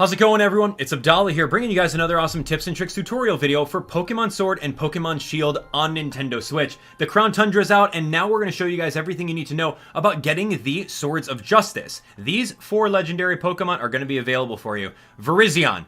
How's it going, everyone? It's Abdallah here, bringing you guys another awesome tips and tricks tutorial video for Pokemon Sword and Pokemon Shield on Nintendo Switch. The Crown Tundra is out, and now we're going to show you guys everything you need to know about getting the Swords of Justice. These 4 legendary Pokemon are going to be available for you. Virizion,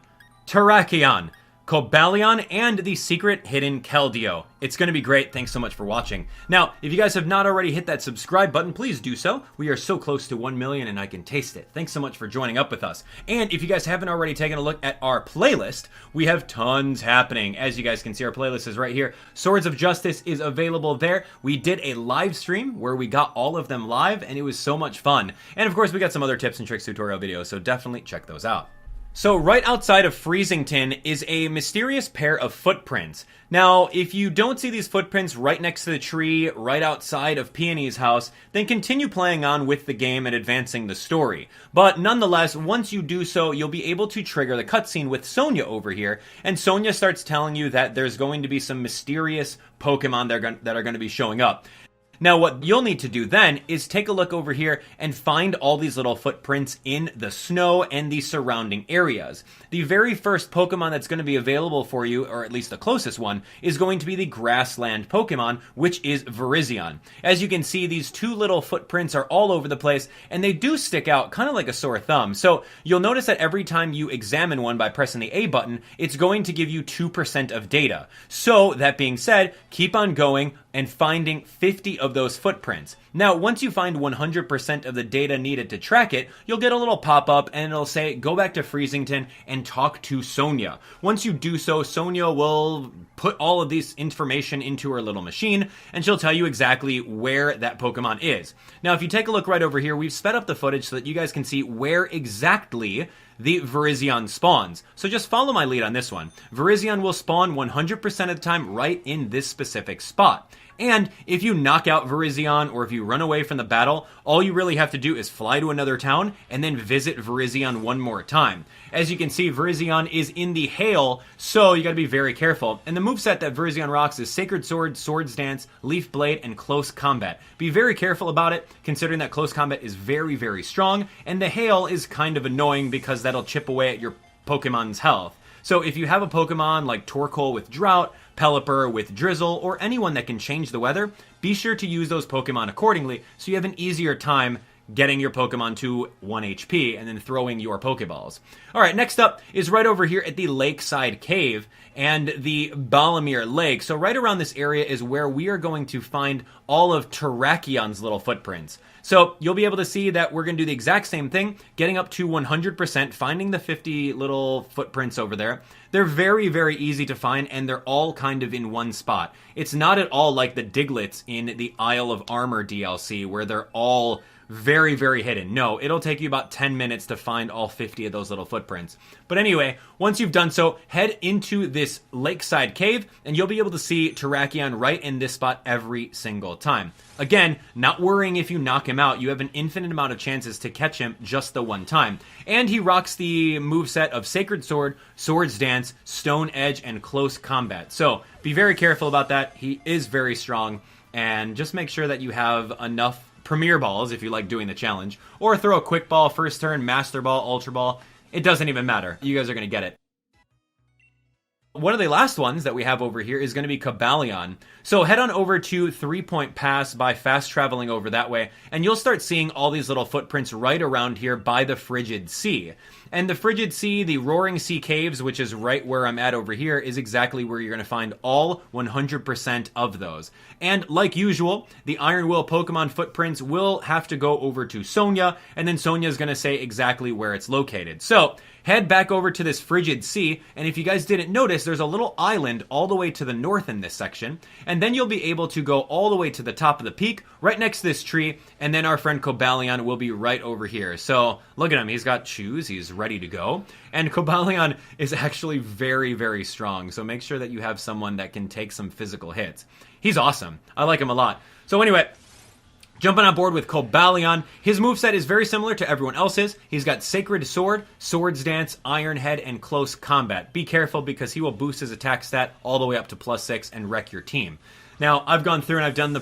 Terrakion, Cobalion, and the secret hidden Keldeo. It's going to be great. Thanks so much for watching. Now, if you guys have not already hit that subscribe button, please do so. We are so close to 1 million and I can taste it. Thanks so much for joining up with us. And if you guys haven't already taken a look at our playlist, we have tons happening. As you guys can see, our playlist is right here. Swords of Justice is available there. We did a live stream where we got all of them live and it was so much fun. And of course, we got some other tips and tricks tutorial videos, so definitely check those out. So right outside of Virizion is a mysterious pair of footprints. Now, if you don't see these footprints right next to the tree, right outside of Peony's house, then continue playing on with the game and advancing the story. But nonetheless, once you do so, you'll be able to trigger the cutscene with Sonia over here, and Sonia starts telling you that there's going to be some mysterious Pokemon that are going to be showing up. Now, what you'll need to do then is take a look over here and find all these little footprints in the snow and the surrounding areas. The very first Pokemon that's going to be available for you, or at least the closest one, is going to be the Grassland Pokemon, which is Virizion. As you can see, these 2 little footprints are all over the place, and they do stick out kind of like a sore thumb. So you'll notice that every time you examine one by pressing the A button, it's going to give you 2% of data. So, that being said, keep on going and finding 50 of those footprints. Now, once you find 100% of the data needed to track it, you'll get a little pop-up and it'll say, go back to Virizion and talk to Sonia. Once you do so, Sonia will put all of this information into her little machine and she'll tell you exactly where that Pokemon is. Now, if you take a look right over here, we've sped up the footage so that you guys can see where exactly the Virizion spawns. So just follow my lead on this one. Virizion will spawn 100% of the time right in this specific spot. And if you knock out Virizion or if you run away from the battle, all you really have to do is fly to another town and then visit Virizion one more time. As you can see, Virizion is in the hail, so you gotta be very careful. And the moveset that Virizion rocks is Sacred Sword, Swords Dance, Leaf Blade, and Close Combat. Be very careful about it, considering that Close Combat is very, very strong, and the hail is kind of annoying because that'll chip away at your Pokemon's health. So if you have a Pokemon like Torkoal with Drought, Pelipper with Drizzle, or anyone that can change the weather, be sure to use those Pokemon accordingly so you have an easier time getting your Pokemon to 1 HP and then throwing your Pokeballs. Alright, next up is right over here at the Lakeside Cave and the Balamir Lake. So right around this area is where we are going to find all of Terrakion's little footprints. So you'll be able to see that we're going to do the exact same thing, getting up to 100%, finding the 50 little footprints over there. They're very, very easy to find, and they're all kind of in one spot. It's not at all like the Diglets in the Isle of Armor DLC, where they're all very, very hidden. No, it'll take you about 10 minutes to find all 50 of those little footprints. But anyway, once you've done so, head into this Lakeside Cave, and you'll be able to see Terrakion right in this spot every single time. Again, not worrying if you knock him out, you have an infinite amount of chances to catch him just the one time. And he rocks the moveset of Sacred Sword, Swords Dance, Stone Edge, and Close Combat. So, be very careful about that. He is very strong, and just make sure that you have enough Premier Balls if you like doing the challenge, or throw a Quick Ball, First Turn, Master Ball, Ultra Ball. It doesn't even matter. You guys are going to get it. One of the last ones that we have over here is going to be Cobalion. So head on over to 3 Point Pass by fast traveling over that way, and you'll start seeing all these little footprints right around here by the Frigid Sea. And the Frigid Sea, the Roaring Sea Caves, which is right where I'm at over here, is exactly where you're going to find all 100% of those. And like usual, the Iron Will Pokemon footprints will have to go over to Sonia, and then Sonia is going to say exactly where it's located. So head back over to this Frigid Sea, and if you guys didn't notice, there's a little island all the way to the north in this section, and then you'll be able to go all the way to the top of the peak, right next to this tree, and then our friend Cobalion will be right over here. So, look at him, he's got shoes, he's ready to go, and Cobalion is actually very, very strong, so make sure that you have someone that can take some physical hits. He's awesome. I like him a lot. So anyway, jumping on board with Cobalion, his moveset is very similar to everyone else's. He's got Sacred Sword, Swords Dance, Iron Head, and Close Combat. Be careful because he will boost his attack stat all the way up to +6 and wreck your team. Now, I've gone through and I've done the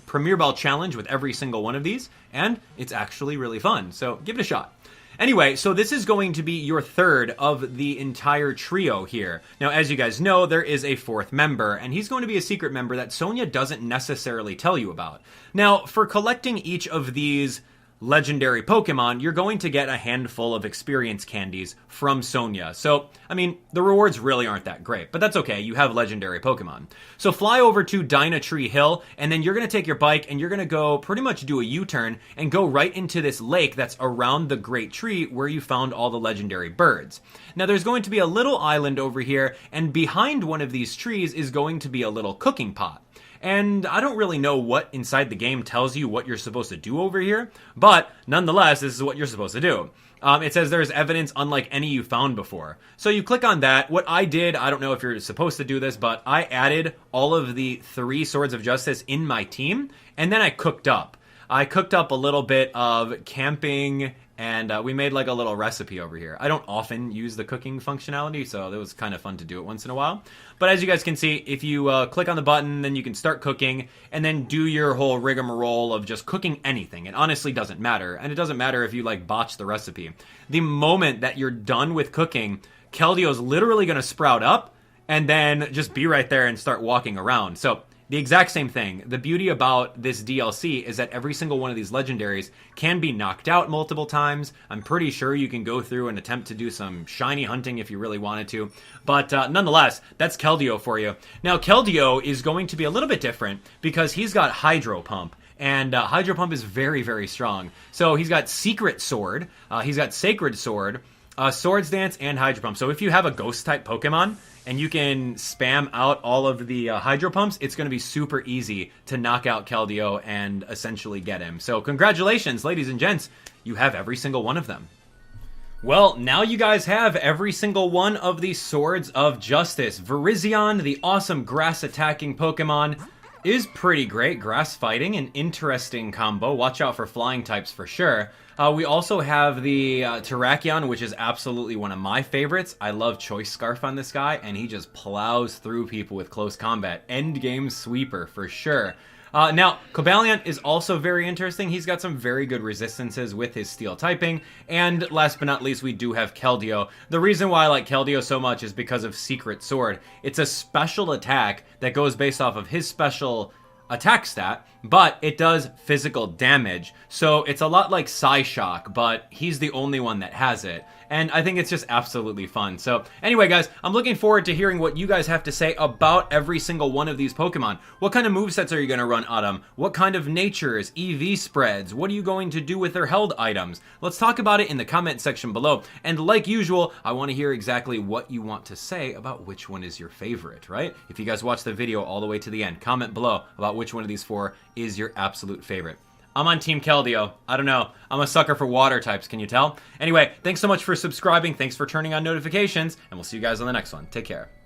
Premier Ball challenge with every single one of these, and it's actually really fun, so give it a shot. Anyway, so this is going to be your third of the entire trio here. Now, as you guys know, there is a fourth member, and he's going to be a secret member that Sonia doesn't necessarily tell you about. Now, for collecting each of these legendary Pokemon, you're going to get a handful of experience candies from Sonia. So, I mean, the rewards really aren't that great, but that's okay. You have legendary Pokemon. So fly over to Dynatree Hill, and then you're going to take your bike, and you're going to go pretty much do a U-turn and go right into this lake that's around the Great Tree where you found all the legendary birds. Now, there's going to be a little island over here, and behind one of these trees is going to be a little cooking pot. And I don't really know what inside the game tells you what you're supposed to do over here, but nonetheless, this is what you're supposed to do. It says there's evidence unlike any you found before. So you click on that. What I did, I don't know if you're supposed to do this, but I added all of the 3 Swords of Justice in my team, and then I cooked up. I cooked up a little bit of camping, and we made like a little recipe over here. I don't often use the cooking functionality, so it was kind of fun to do it once in a while. But as you guys can see, if you click on the button, then you can start cooking, and then do your whole rigmarole of just cooking anything. It honestly doesn't matter, and it doesn't matter if you like botch the recipe. The moment that you're done with cooking, Keldeo's literally going to sprout up, and then just be right there and start walking around. So the exact same thing. The beauty about this DLC is that every single one of these legendaries can be knocked out multiple times. I'm pretty sure you can go through and attempt to do some shiny hunting if you really wanted to. But nonetheless, that's Keldeo for you. Now, Keldeo is going to be a little bit different because he's got Hydro Pump. And Hydro Pump is very, very strong. So he's got Secret Sword, he's got Sacred Sword, Swords Dance, and Hydro Pump. So if you have a Ghost-type Pokemon, and you can spam out all of the Hydro Pumps, it's going to be super easy to knock out Keldeo and essentially get him. So congratulations, ladies and gents. You have every single one of them. Well, now you guys have every single one of the Swords of Justice. Virizion, the awesome grass-attacking Pokemon, is pretty great. Grass fighting, an interesting combo. Watch out for flying types for sure. We also have the Terrakion, which is absolutely one of my favorites. I love Choice Scarf on this guy, and he just plows through people with close combat. End game sweeper for sure. Now, Cobalion is also very interesting. He's got some very good resistances with his steel typing. And last but not least, we do have Keldeo. The reason why I like Keldeo so much is because of Secret Sword. It's a special attack that goes based off of his special attack stat, but it does physical damage. So it's a lot like Psyshock, but he's the only one that has it. And I think it's just absolutely fun. So anyway, guys, I'm looking forward to hearing what you guys have to say about every single one of these Pokemon. What kind of movesets are you going to run on them? What kind of natures, EV spreads? What are you going to do with their held items? Let's talk about it in the comment section below. And like usual, I want to hear exactly what you want to say about which one is your favorite, right? If you guys watch the video all the way to the end, comment below about which one of these 4 is your absolute favorite. I'm on Team Keldeo. I don't know. I'm a sucker for water types, can you tell? Anyway, thanks so much for subscribing. Thanks for turning on notifications, and we'll see you guys on the next one. Take care.